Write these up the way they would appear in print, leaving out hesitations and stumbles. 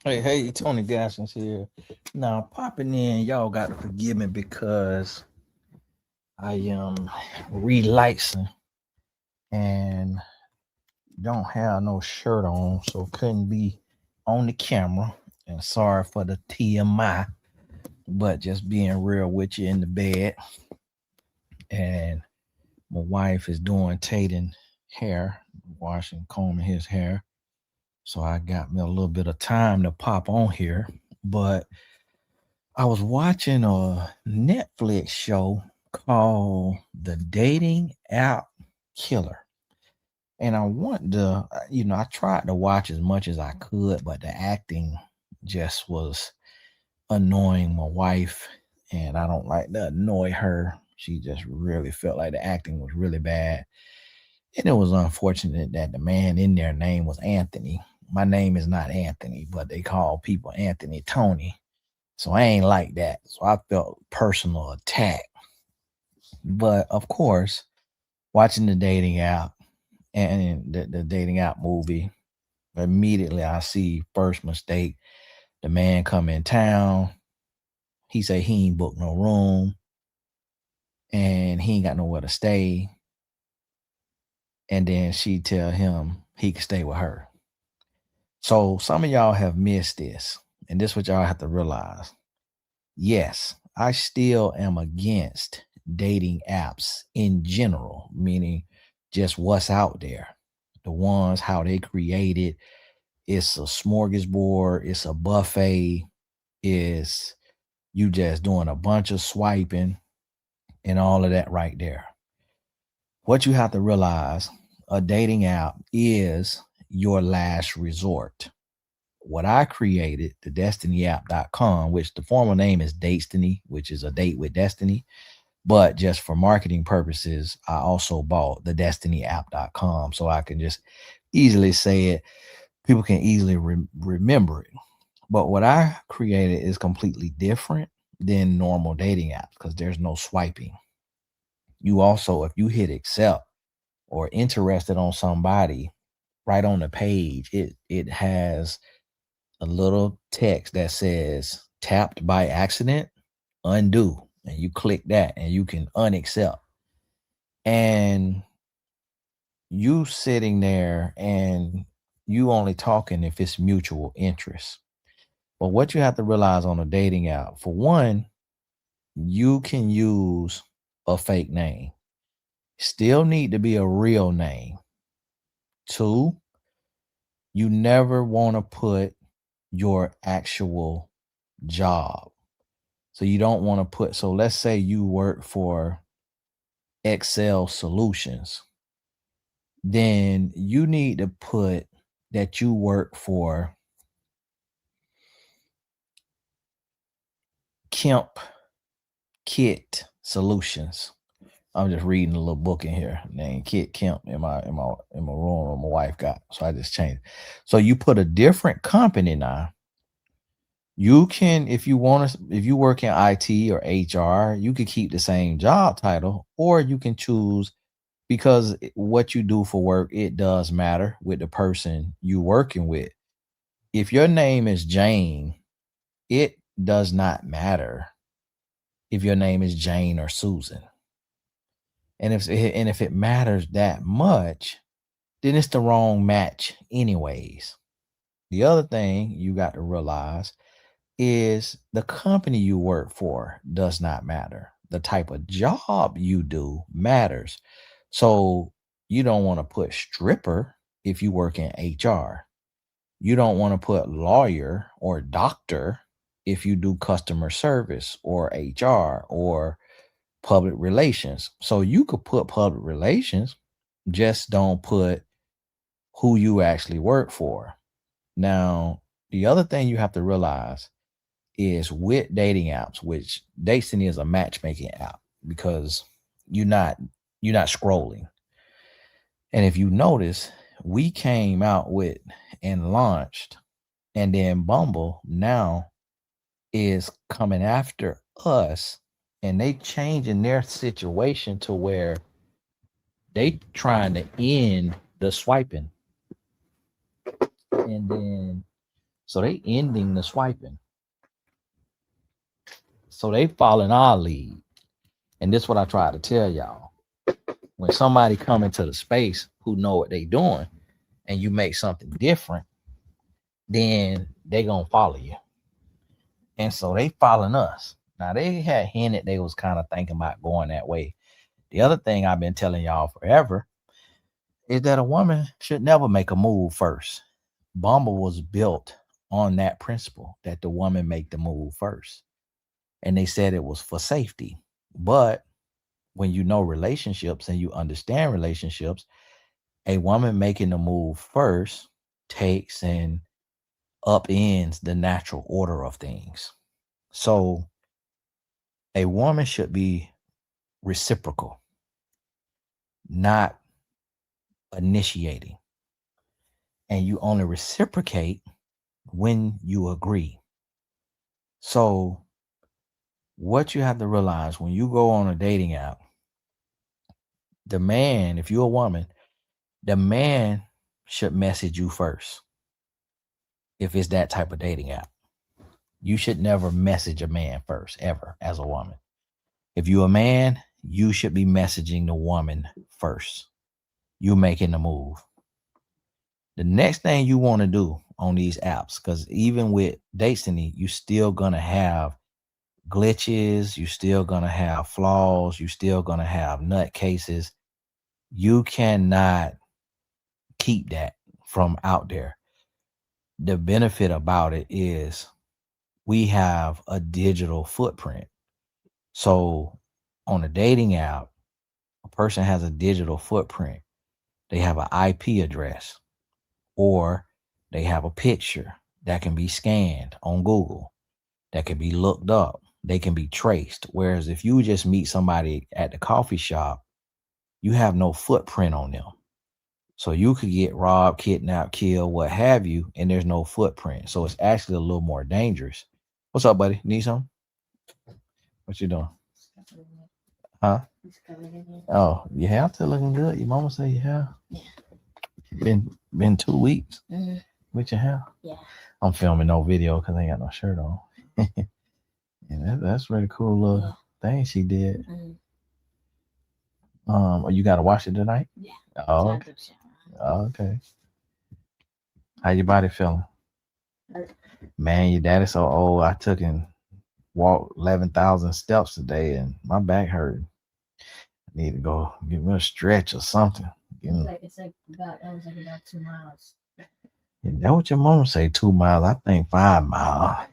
Hey, Tony Gaskins here. Now, popping in, y'all got to forgive me because I am relaxing and don't have no shirt on, so couldn't be on the camera. And sorry for the TMI, but just being real with you in the bed. And my wife is doing Tatum hair, washing, combing his hair. So I got me a little bit of time to pop on here. But I was watching a Netflix show called The Dating App Killer. And I want to, I tried to watch as much as I could, but the acting just was annoying my wife. And I don't like to annoy her. She just really felt like the acting was really bad. And it was unfortunate that the man in their name was Anthony. My name is not Anthony, but they call people Anthony Tony. So I ain't like that. So I felt personal attack. But of course, watching the dating app and the dating app movie, immediately I see first mistake. The man come in town. He say he ain't booked no room and he ain't got nowhere to stay. And then she tell him he can stay with her. So some of y'all have missed this. And this is what y'all have to realize. Yes, I still am against dating apps in general, meaning just what's out there. The ones, how they created. It's a smorgasbord, it's a buffet, it's you just doing a bunch of swiping and all of that right there. What you have to realize, a dating app is your last resort. What I created, the destinyapp.com, which the formal name is Destiny, which is a date with destiny. But just for marketing purposes, I also bought the destinyapp.com so I can just easily say it. People can easily remember it. But what I created is completely different than normal dating apps because there's no swiping. You also, if you hit accept or interested on somebody, right on the page, it has a little text that says tapped by accident, undo. And you click that and you can unaccept. And you sitting there and you only talking if it's mutual interest. But what you have to realize on a dating app, for one, you can use a fake name. Still need to be a real name. Two, you never want to put your actual job. So you don't want to put, so let's say you work for Excel Solutions, then you need to put that you work for Kemp Kit Solutions. I'm just reading a little book in here named Kit Kemp in my room my wife got. So I just changed. So you put a different company now. You can, if you want to, if you work in IT or HR, you could keep the same job title, or you can choose because what you do for work, it does matter with the person you working with. If your name is Jane, it does not matter if your name is Jane or Susan. And if it matters that much, then it's the wrong match anyways. The other thing you got to realize is the company you work for does not matter. The type of job you do matters. So you don't want to put stripper if you work in HR. You don't want to put lawyer or doctor if you do customer service or HR or public relations. So you could put public relations, just don't put who you actually work for. Now, the other thing you have to realize is with dating apps, which Destiny is a matchmaking app because you're not you're not scrolling. And if you notice, we came out with and launched, and then Bumble now is coming after us, and they changing their situation to where they trying to end the swiping. And then So they ending the swiping. So they following our lead. And this is what I try to tell y'all. When somebody come into the space who know what they doing and you make something different, then they gonna follow you. And so they following us. Now they had hinted they was kind of thinking about going that way. The other thing I've been telling y'all forever is that a woman should never make a move first. Bumble was built on that principle that the woman make the move first. And they said it was for safety. But when you know relationships and you understand relationships, a woman making the move first takes and upends the natural order of things. So a woman should be reciprocal, not initiating. And you only reciprocate when you agree. So what you have to realize when you go on a dating app, the man, if you're a woman, the man should message you first. If it's that type of dating app, you should never message a man first, ever, as a woman. If you're a man, you should be messaging the woman first. You making the move. The next thing you want to do on these apps, because even with Destiny, you still gonna have glitches, you still gonna have flaws, you still gonna have nutcases. You cannot keep that from out there. The benefit about it is we have a digital footprint. So on a dating app, a person has a digital footprint. They have an IP address, or they have a picture that can be scanned on Google, that can be looked up, they can be traced. Whereas if you just meet somebody at the coffee shop, you have no footprint on them. So you could get robbed, kidnapped, killed, what have you, and there's no footprint. So it's actually a little more dangerous. What's up, buddy? Need something? What you doing? Huh? Oh, your hair still looking good. Your mama say your hair. Yeah. Been 2 weeks with your hair. Yeah. I'm filming no video because I ain't got no shirt on. And that's really cool little thing she did. You gotta wash it tonight? Yeah. Oh, okay. Okay. How your body feeling? Man, your daddy's so old. I took and walked 11,000 steps today and my back hurt. I need to go get me a stretch or something. It's like about 2 miles. Yeah, that what your mama say, 2 miles. I think 5 miles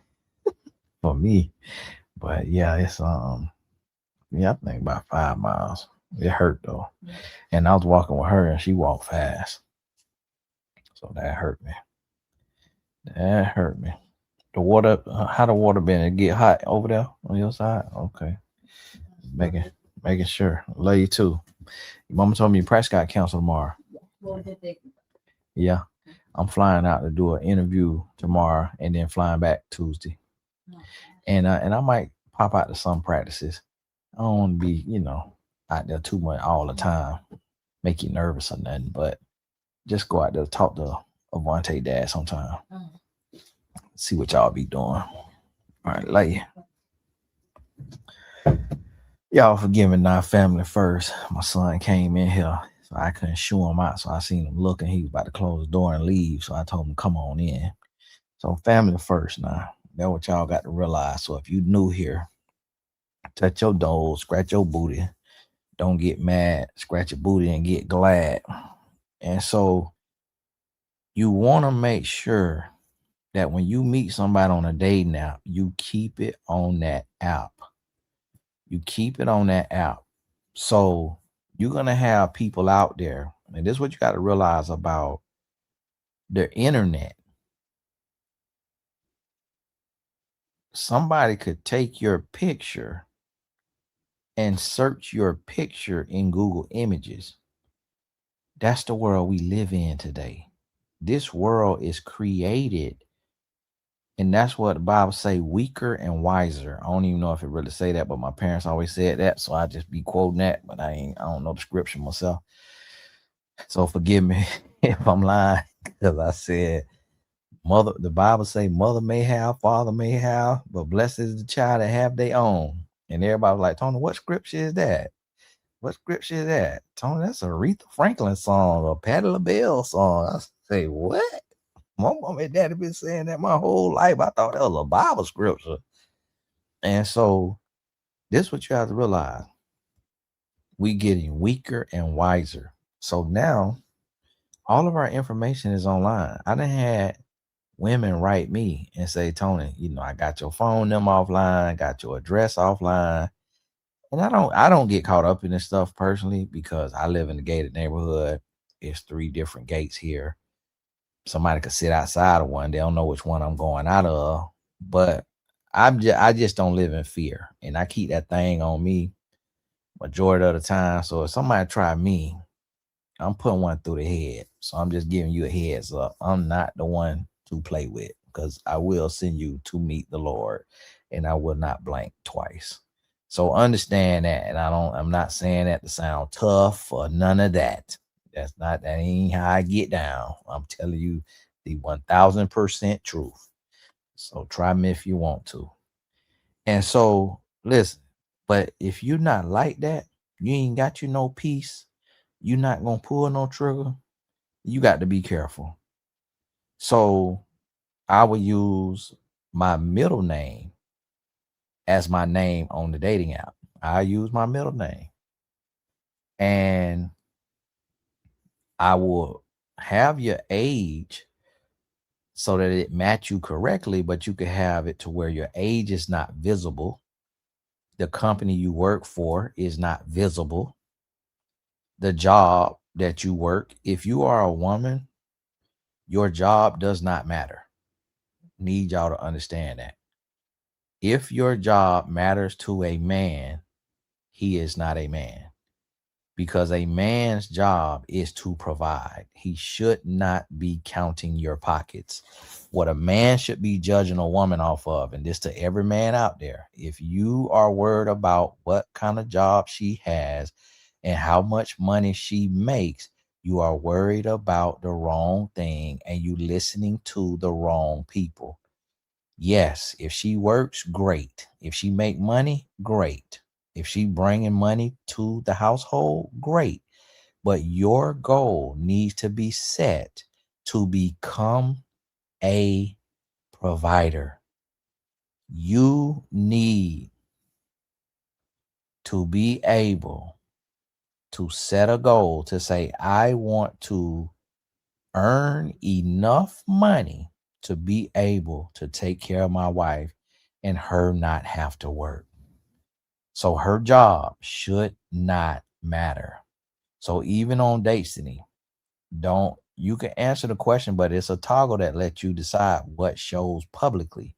for me. But yeah, it's I think about 5 miles. It hurt though. Yeah. And I was walking with her and she walked fast. So that hurt me. The water, how the water been? It get hot over there on your side? Okay. Making sure. Love you too. Your mama told me your press got canceled tomorrow. Yeah. I'm flying out to do an interview tomorrow and then flying back Tuesday. And I might pop out to some practices. I don't want to be, out there too much all the time, make you nervous or nothing, but just go out there, talk to Avante dad sometime. See what y'all be doing. All right, love you. Y'all forgive me now, family first. My son came in here, so I couldn't shoo him out. So I seen him looking. He was about to close the door and leave. So I told him, come on in. So family first now. That's what y'all got to realize. So if you new here, touch your nose, scratch your booty. Don't get mad, scratch your booty and get glad. And so you want to make sure that when you meet somebody on a dating app, you keep it on that app. You keep it on that app. So you're going to have people out there. And this is what you got to realize about the internet. Somebody could take your picture and search your picture in Google Images. That's the world we live in today. This world is created, and that's what the Bible say, weaker and wiser. I don't even know if it really say that, but my parents always said that, so I just be quoting that, but I don't know the scripture myself. So forgive me if I'm lying, because I said Mother, the Bible say mother may have, father may have, but blessed is the child that have their own. And everybody was like, Tony, what scripture is that? What scripture is that? Tony, that's a Aretha Franklin song or Patti LaBelle song. I say, what? My mom and daddy been saying that my whole life. I thought that was a Bible scripture. And so this is what you have to realize. We getting weaker and wiser. So now all of our information is online. I done had women write me and say, Tony, I got your phone number offline, got your address offline. And I don't get caught up in this stuff personally because I live in a gated neighborhood. It's 3 different gates here. Somebody could sit outside of one. They don't know which one I'm going out of. But I just don't live in fear. And I keep that thing on me majority of the time. So if somebody try me, I'm putting one through the head. So I'm just giving you a heads up. I'm not the one to play with because I will send you to meet the Lord and I will not blink twice. So understand that. And I'm not saying that to sound tough or none of that. That ain't how I get down. I'm telling you the 1000% truth. So try me if you want to. And so listen, but if you're not like that, you ain't got no peace. You're not gonna pull no trigger. You got to be careful. So I will use my middle name as my name on the dating app. I use my middle name. And I will have your age so that it match you correctly, but you can have it to where your age is not visible. The company you work for is not visible. The job that you work, if you are a woman, your job does not matter. Need y'all to understand that. If your job matters to a man, he is not a man. Because a man's job is to provide. He should not be counting your pockets. What a man should be judging a woman off of, and this to every man out there, if you are worried about what kind of job she has and how much money she makes, you are worried about the wrong thing and you listening to the wrong people. Yes, if she works, great. If she make money, great. If she bringing money to the household, great. But your goal needs to be set to become a provider. You need to be able to set a goal to say, I want to earn enough money to be able to take care of my wife and her not have to work. So her job should not matter. So even on Destiny, you can answer the question, but it's a toggle that lets you decide what shows publicly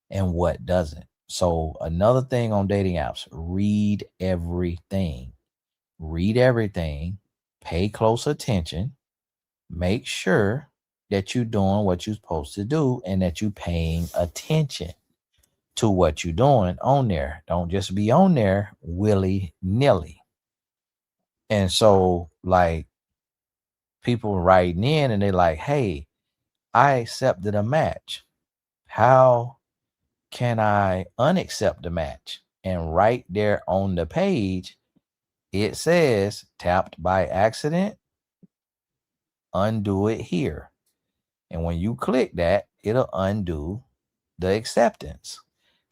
and what doesn't. So another thing on dating apps, read everything. Read everything, pay close attention, make sure that you're doing what you're supposed to do and that you're paying attention to what you're doing on there. Don't just be on there willy-nilly. And so like people writing in and they're like, hey, I accepted a match. How can I unaccept the match? And right there on the page, it says tapped by accident, undo it here. And when you click that, it'll undo the acceptance.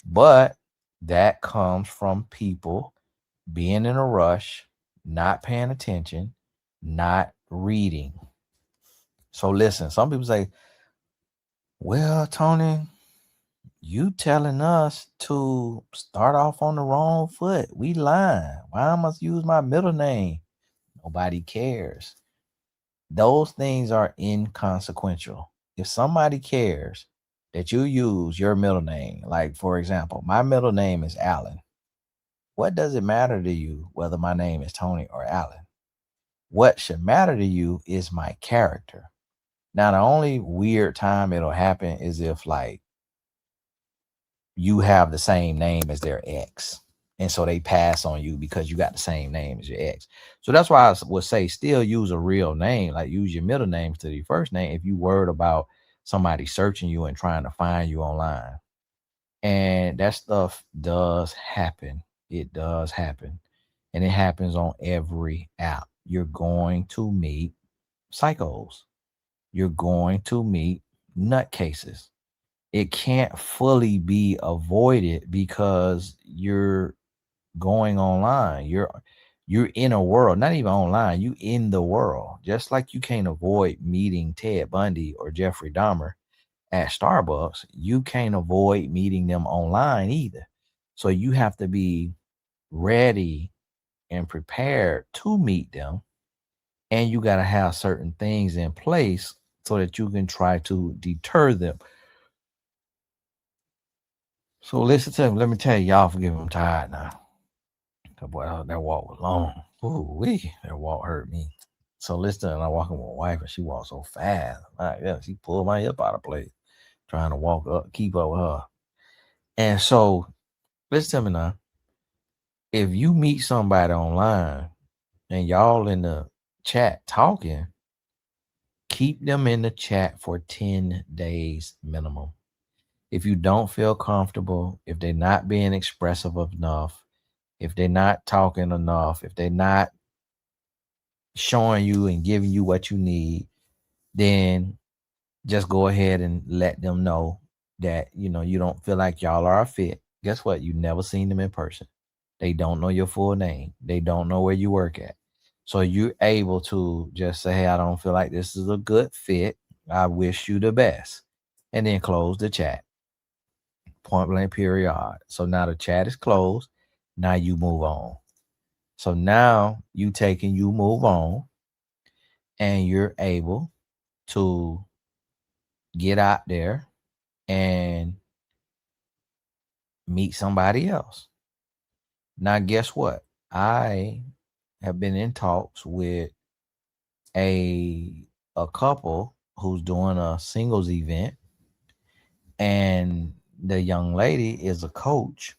But that comes from people being in a rush, not paying attention, not reading. So listen, some people say, well, Tony, you telling us to start off on the wrong foot. We lying. Why I must use my middle name? Nobody cares. Those things are inconsequential. If somebody cares that you use your middle name, like for example, my middle name is Allen. What does it matter to you whether my name is Tony or Allen? What should matter to you is my character. Now, the only weird time it'll happen is if like you have the same name as their ex. And so they pass on you because you got the same name as your ex. So that's why I would say still use a real name, like use your middle name to your first name if you worried about somebody searching you and trying to find you online. And that stuff does happen. It does happen. And it happens on every app. You're going to meet psychos. You're going to meet nutcases. It can't fully be avoided because you're going online. You're in a world, not even online, you in the world. Just like you can't avoid meeting Ted Bundy or Jeffrey Dahmer at Starbucks, you can't avoid meeting them online either. So you have to be ready and prepared to meet them. And you got to have certain things in place so that you can try to deter them. So listen to me. Let me tell you, y'all forgive me, I'm tired now. Boy, that walk was long. Ooh, that walk hurt me. So listen, and I walking with my wife, and she walked so fast. My God, she pulled my hip out of place, trying to walk up, keep up with her. And so, listen to me now. If you meet somebody online and y'all in the chat talking, keep them in the chat for 10 days minimum. If you don't feel comfortable, if they're not being expressive enough, if they're not talking enough, if they're not showing you and giving you what you need, then just go ahead and let them know that, you don't feel like y'all are a fit. Guess what? You never seen them in person. They don't know your full name. They don't know where you work at. So you're able to just say, hey, I don't feel like this is a good fit. I wish you the best. And then close the chat. Point blank period. So now the chat is closed. Now you move on. So now you move on, and you're able to get out there and meet somebody else. Now, guess what? I have been in talks with a couple who's doing a singles event, and the young lady is a coach,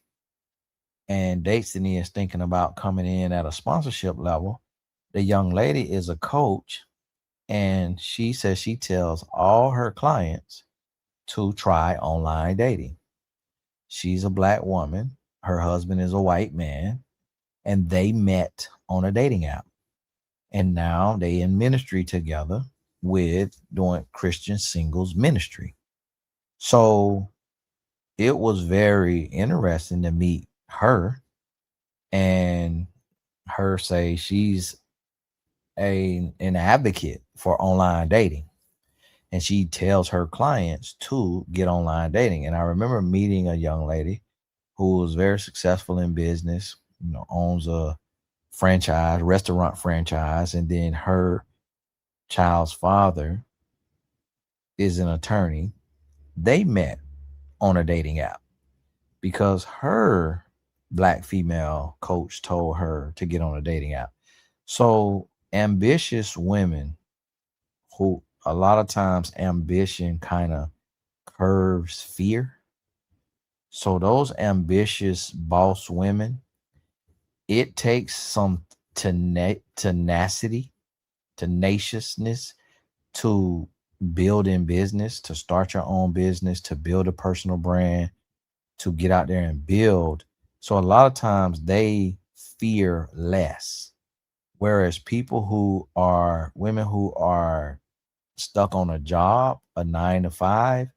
and Destiny is thinking about coming in at a sponsorship level. The young lady is a coach, and she says she tells all her clients to try online dating. She's a Black woman. Her husband is a white man, and they met on a dating app. And now they in ministry together with doing Christian singles ministry. So it was very interesting to meet her and her say she's an advocate for online dating. And she tells her clients to get online dating. And I remember meeting a young lady who was very successful in business, owns a restaurant franchise. And then her child's father is an attorney. They met on a dating app because her Black female coach told her to get on a dating app. So ambitious women, who a lot of times ambition kind of curves fear. So those ambitious boss women, it takes some tenaciousness to build in business, to start your own business, to build a personal brand, to get out there and build. So a lot of times they fear less. Whereas women who are stuck on a job, a 9 to 5,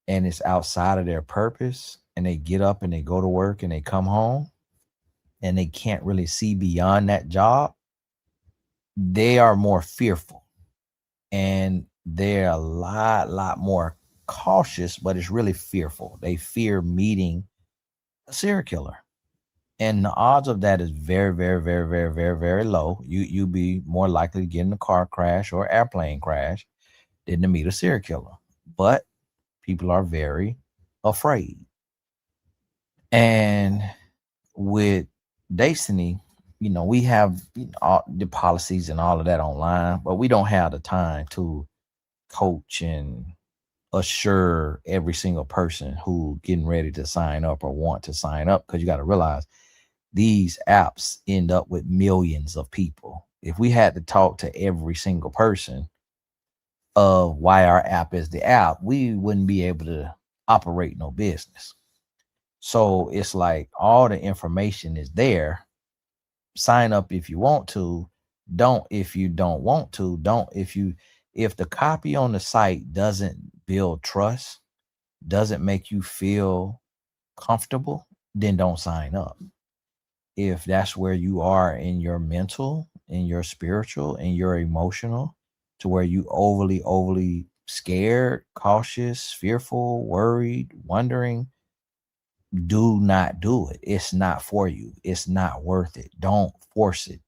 and it's outside of their purpose, and they get up and they go to work and they come home and they can't really see beyond that job, they are more fearful, and they're a lot more cautious, but it's really fearful. They fear meeting a serial killer. And the odds of that is very, very, very, very, very, very low. You be more likely to get in a car crash or airplane crash than to meet a serial killer. But people are very afraid. And with Destiny, we have all the policies and all of that online, but we don't have the time to coach and assure every single person who getting ready to sign up or want to sign up, because you got to realize these apps end up with millions of people. If we had to talk to every single person, of why our app is the app, we wouldn't be able to operate no business. So it's like all the information is there. Sign up if you want to. Don't if you don't want to. Don't if the copy on the site doesn't build trust, doesn't make you feel comfortable, then don't sign up. If that's where you are in your mental, in your spiritual, in your emotional, to where you overly scared, cautious, fearful, worried, wondering, do not do it. It's not for you. It's not worth it. Don't force it.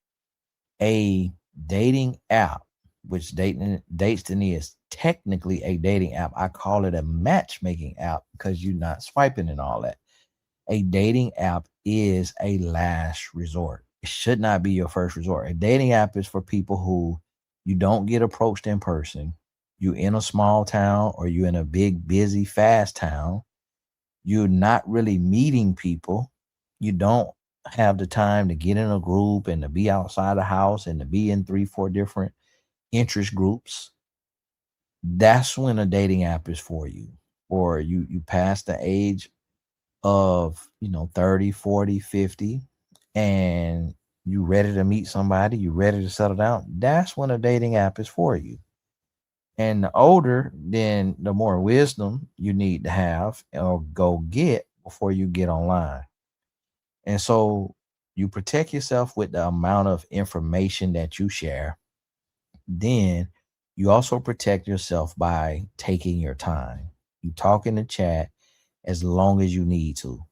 A dating app, which Destiny is technically a dating app. I call it a matchmaking app because you're not swiping and all that. A dating app is a last resort. It should not be your first resort. A dating app is for people who you don't get approached in person. You in a small town or you in a big, busy, fast town. You're not really meeting people. You don't have the time to get in a group and to be outside the house and to be in 3, 4 different interest groups. That's when a dating app is for you. Or you pass the age of 30, 40, 50, and you ready to meet somebody, you ready to settle down. That's when a dating app is for you. And the older, then the more wisdom you need to have or go get before you get online. And so you protect yourself with the amount of information that you share. Then you also protect yourself by taking your time. You talk in the chat as long as you need to.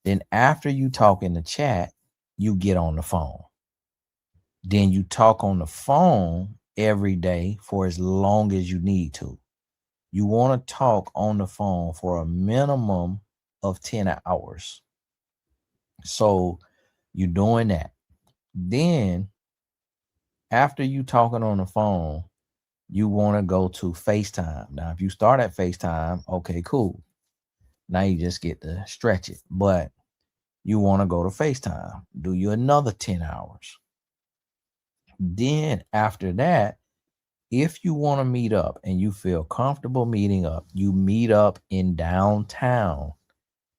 Then after you talk in the chat, you get on the phone. Then you talk on the phone every day for as long as you need to. You want to talk on the phone for a minimum of 10 hours. So you're doing that. Then after you talking on the phone, you want to go to FaceTime. Now, if you start at FaceTime, okay, cool. Now you just get to stretch it. But you want to go to FaceTime. Do you another 10 hours. Then after that, if you want to meet up and you feel comfortable meeting up, you meet up in downtown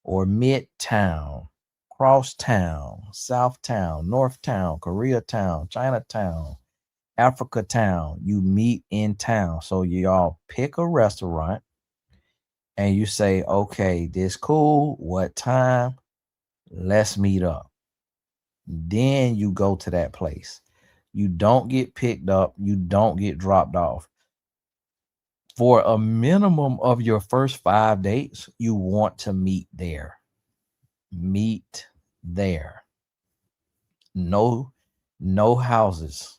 or midtown, crosstown, southtown, northtown, Koreatown, Chinatown, Africa town. You meet in town. So you all pick a restaurant and you say, okay, this cool. What time? Let's meet up. Then you go to that place. You don't get picked up. You don't get dropped off. For a minimum of your first 5 dates, you want to meet there. Meet there. No houses,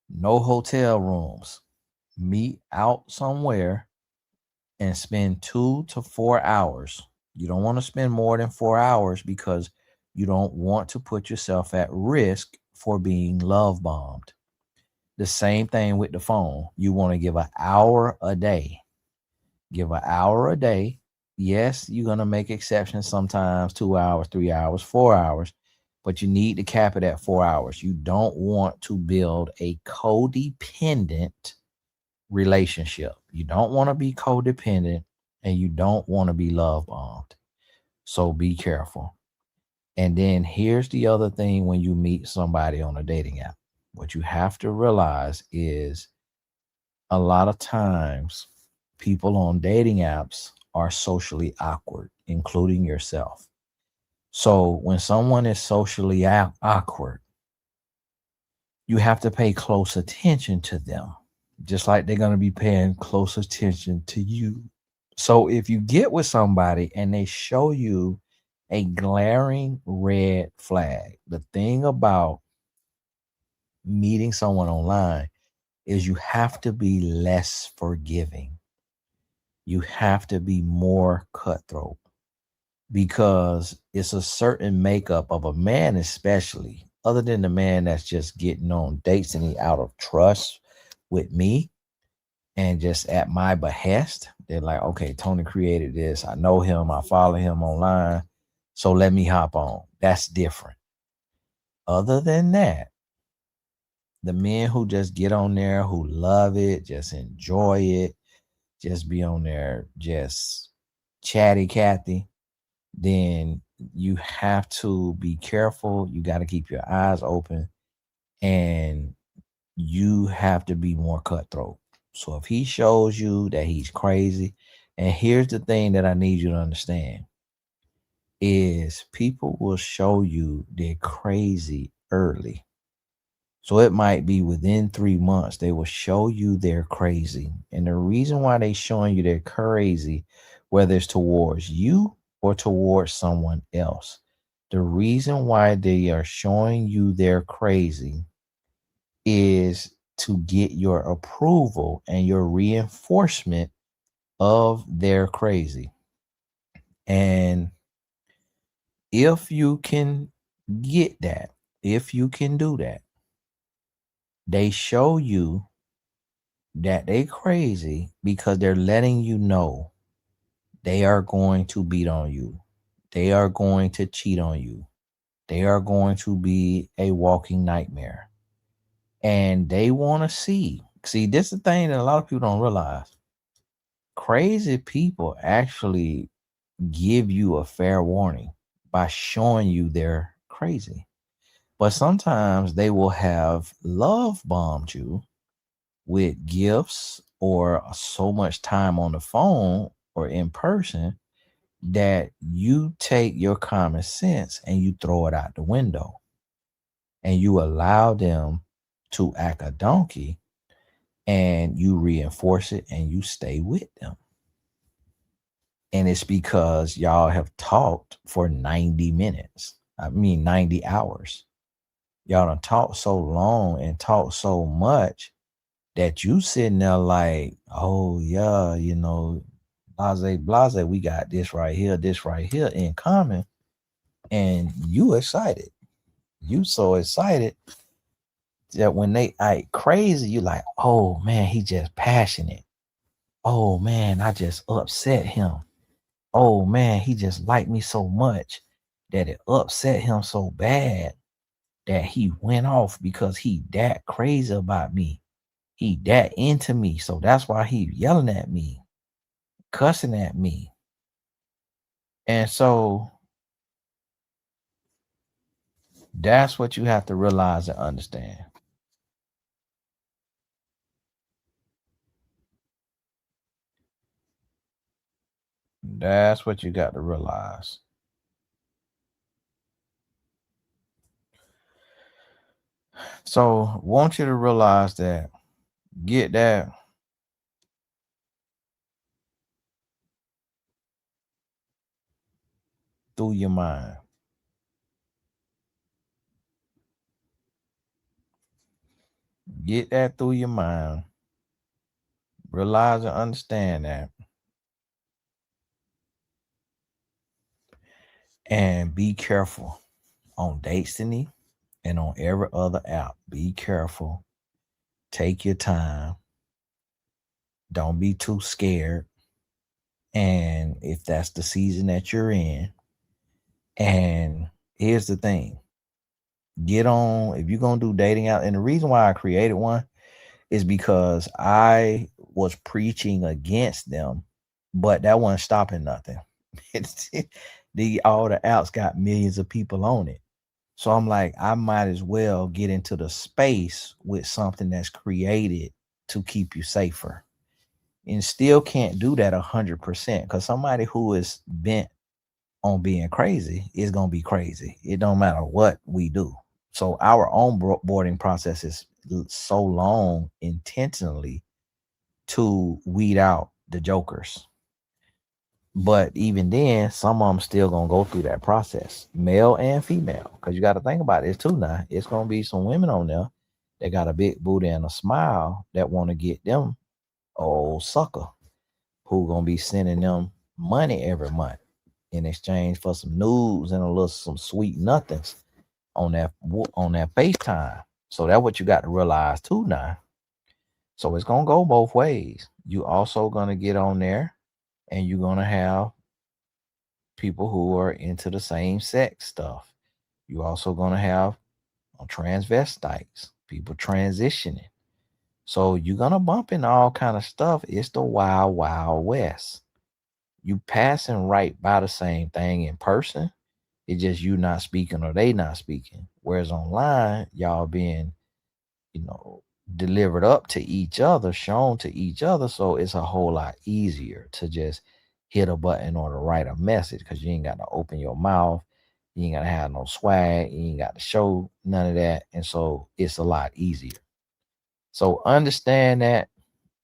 no hotel rooms. Meet out somewhere and spend 2 to 4 hours. You don't want to spend more than 4 hours because you don't want to put yourself at risk for being love bombed. The same thing with the phone. You want to give an hour a day. Give an hour a day. Yes, you're going to make exceptions sometimes, 2 hours, 3 hours, 4 hours, but you need to cap it at 4 hours. You don't want to build a codependent relationship. You don't want to be codependent and you don't want to be love bombed. So be careful. And then here's the other thing when you meet somebody on a dating app. What you have to realize is a lot of times people on dating apps are socially awkward, including yourself. So when someone is socially awkward, you have to pay close attention to them, just like they're going to be paying close attention to you. So if you get with somebody and they show you a glaring red flag, the thing about meeting someone online is you have to be less forgiving. You have to be more cutthroat because it's a certain makeup of a man, especially other than the man that's just getting on dates and he out of trust with me and just at my behest. They're like, okay, Tony created this. I know him. I follow him online. So let me hop on. That's different. Other than that, The men who just get on there, who love it, just enjoy it, just be on there, just chatty Cathy, then you have to be careful. You got to keep your eyes open, and you have to be more cutthroat. So if he shows you that he's crazy, and here's the thing that I need you to understand is people will show you they're crazy early. So it might be within 3 months, they will show you they're crazy. And the reason why they showing you they're crazy, whether it's towards you or towards someone else, the reason why they are showing you they're crazy is to get your approval and your reinforcement of their crazy. And if you can get that, if you can do that, they show you that they crazy because they're letting you know they are going to beat on you. They are going to cheat on you. They are going to be a walking nightmare. And they want to see. See, this is the thing that a lot of people don't realize. Crazy people actually give you a fair warning by showing you they're crazy. But sometimes they will have love bombed you with gifts or so much time on the phone or in person that you take your common sense and you throw it out the window and you allow them to act a donkey and you reinforce it and you stay with them. And it's because y'all have talked for 90 minutes. I mean, 90 hours. Y'all done talked so long and talked so much that you sitting there like, oh yeah, blase, we got this right here in common. And you excited. You so excited that when they act crazy, you like, oh man, he just passionate. Oh man, I just upset him. Oh man, he just liked me so much that it upset him so bad that he went off because he that crazy about me. He that into me. So that's why he yelling at me, cussing at me. And so that's what you have to realize and understand. That's what you got to realize. So want you to realize that, get that through your mind. Get that through your mind. Realize and understand that. And be careful on Destiny and on every other app. Be careful. Take your time. Don't be too scared. And if that's the season that you're in, and here's the thing, get on, if you're going to do dating out. And the reason why I created one is because I was preaching against them, but that wasn't stopping nothing. All the apps got millions of people on it. So I'm like, I might as well get into the space with something that's created to keep you safer. And still can't do that 100% because somebody who is bent on being crazy is going to be crazy. It don't matter what we do. So our own boarding process is so long intentionally to weed out the jokers. But even then, some of them still gonna go through that process, male and female, because you got to think about it too. Now it's gonna be some women on there that got a big booty and a smile that want to get them old sucker who gonna be sending them money every month in exchange for some nudes and some sweet nothings on that FaceTime. So that's what you got to realize too now. So it's gonna go both ways. You also gonna get on there and you're gonna have people who are into the same sex stuff. You also gonna have transvestites. people transitioning. So you're gonna bump into all kind of stuff. It's the wild, wild west. You passing right by the same thing in person. It's just you not speaking or they not speaking. Whereas online, y'all being, you know, delivered up to each other, shown to each other. So it's a whole lot easier to just hit a button or to write a message because you ain't got to open your mouth. You ain't got to have no swag. You ain't got to show none of that. And so it's a lot easier. So understand that,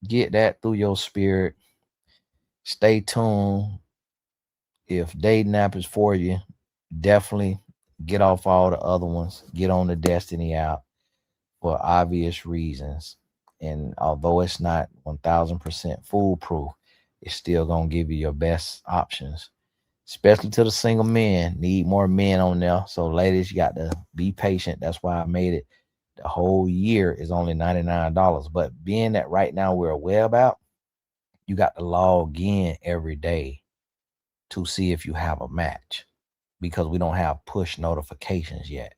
get that through your spirit. Stay tuned. If dating app is for you, definitely get off all the other ones. Get on the Destiny app for obvious reasons. And although it's not 1000% foolproof, it's still going to give you your best options, especially to the single men. Need more men on there. So, ladies, you got to be patient. That's why I made it. The whole year is only $99. But being that right now we're a web app, you got to log in every day to see if you have a match because we don't have push notifications yet.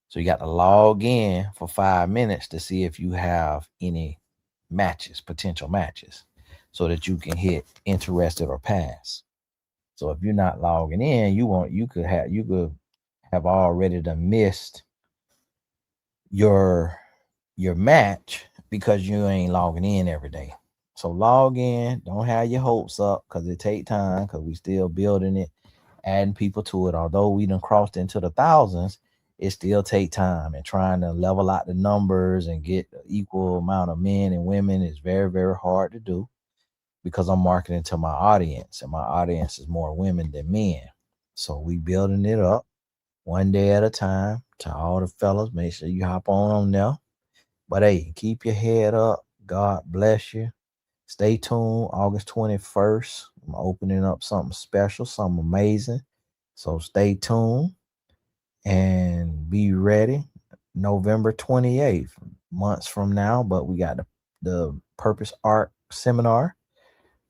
So you got to log in for 5 minutes to see if you have any matches, potential matches, so that you can hit interested or pass. So if you're not logging in, you could have already done missed your match because you ain't logging in every day. So log in, don't have your hopes up because it take time because we still building it, adding people to it. Although we done crossed into the thousands, it still take time, and trying to level out the numbers and get an equal amount of men and women is very, very hard to do because I'm marketing to my audience and my audience is more women than men. So we building it up one day at a time. To all the fellas, make sure you hop on there. But hey, keep your head up. God bless you. Stay tuned. August 21st, I'm opening up something special, something amazing. So stay tuned and be ready. November 28th, months from now, but we got the Purpose Art Seminar.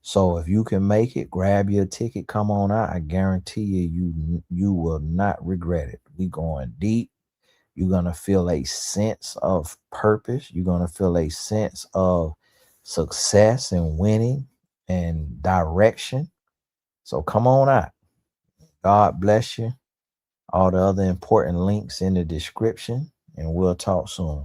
So if you can make it, grab your ticket, come on out. I guarantee you will not regret it. We going deep. You're going to feel a sense of purpose. You're going to feel a sense of success and winning and direction. So come on out. God bless you. All the other important links in the description, and we'll talk soon.